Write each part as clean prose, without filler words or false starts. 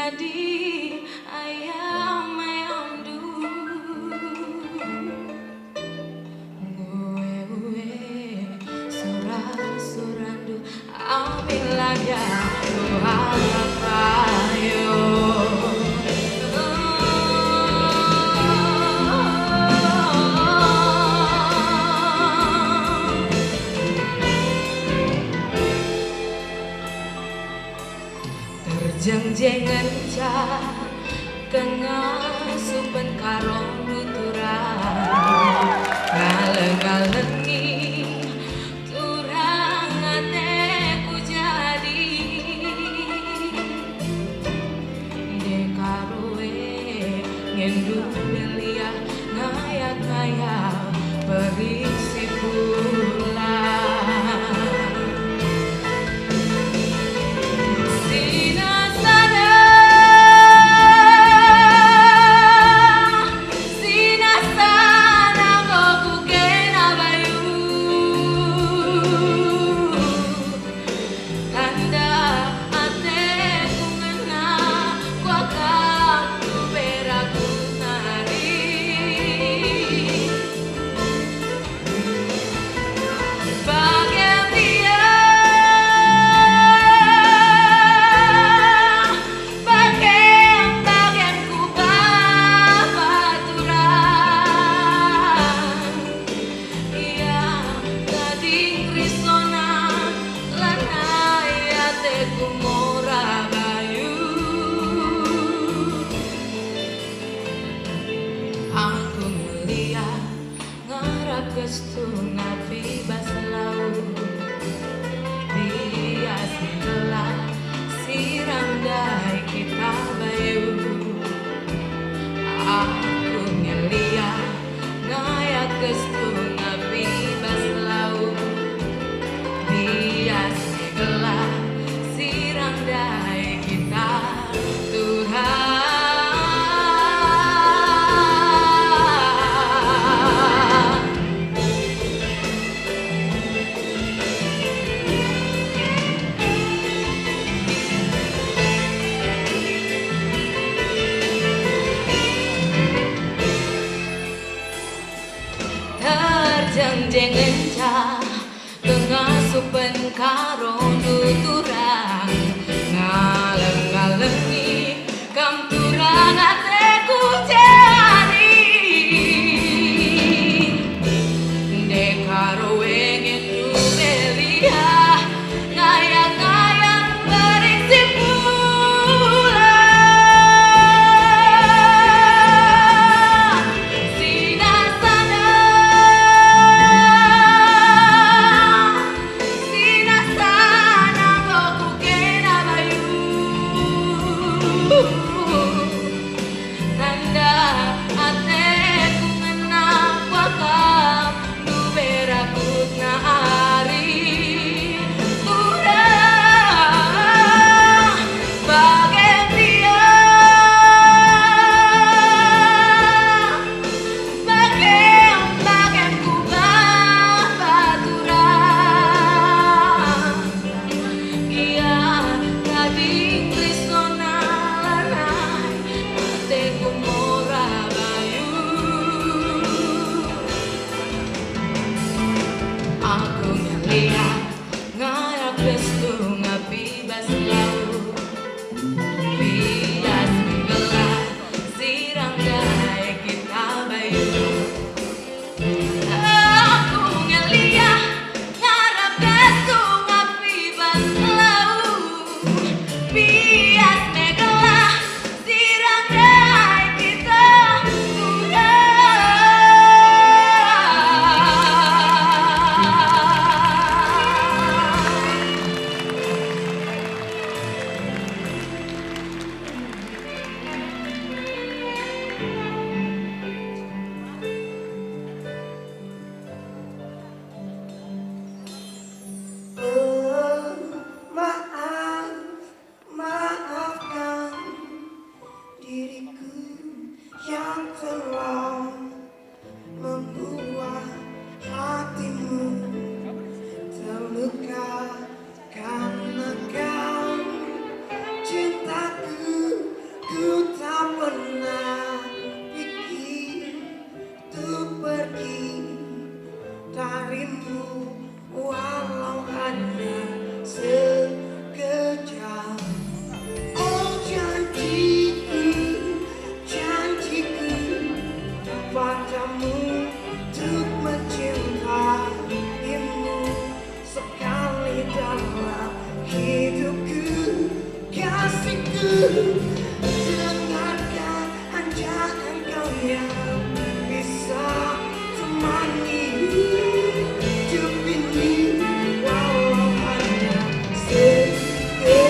jadi ayam du gue surandu ambil ya kayo terjeng-jengan ca kengasupan karong nuturan ngaleng-ngalengi turang ateku jadi dekaroe ngendu belia ngaya-ngaya berisi pula. Aku ngeliat ngarap kestung api bas laut bias gelap siram dai kita bayu. Aku ngeliat ngayat kestung api bas laut bias gelap siram dai kita Tuhan. Terjeng-jengan ca kengasupan karong nuturang ngaleng-ngalengi kam turang ateku jadi dekaro wengen du belia ngayang-ngayang berisi pula. Tanda ateku ngenang wakam du berakut na ari urang bagai dia bagai ku baturan ia gading tresna ateku mora bayu. Aku ngeliat ngarap kestung api bas laut bias gelap siram dai kita bayu. Aku ngeliat ngarap kestung api bas laut Dengarkan hanya engkau yang bisa temani hidup ini, walau hanya sekejap.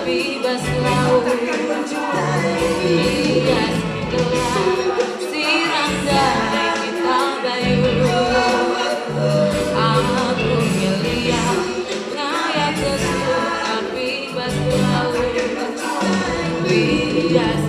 Bebas laut, hias gelap, siram dari kita bayu. Aku ngeliat ngayat ke sungai bebas laut, hias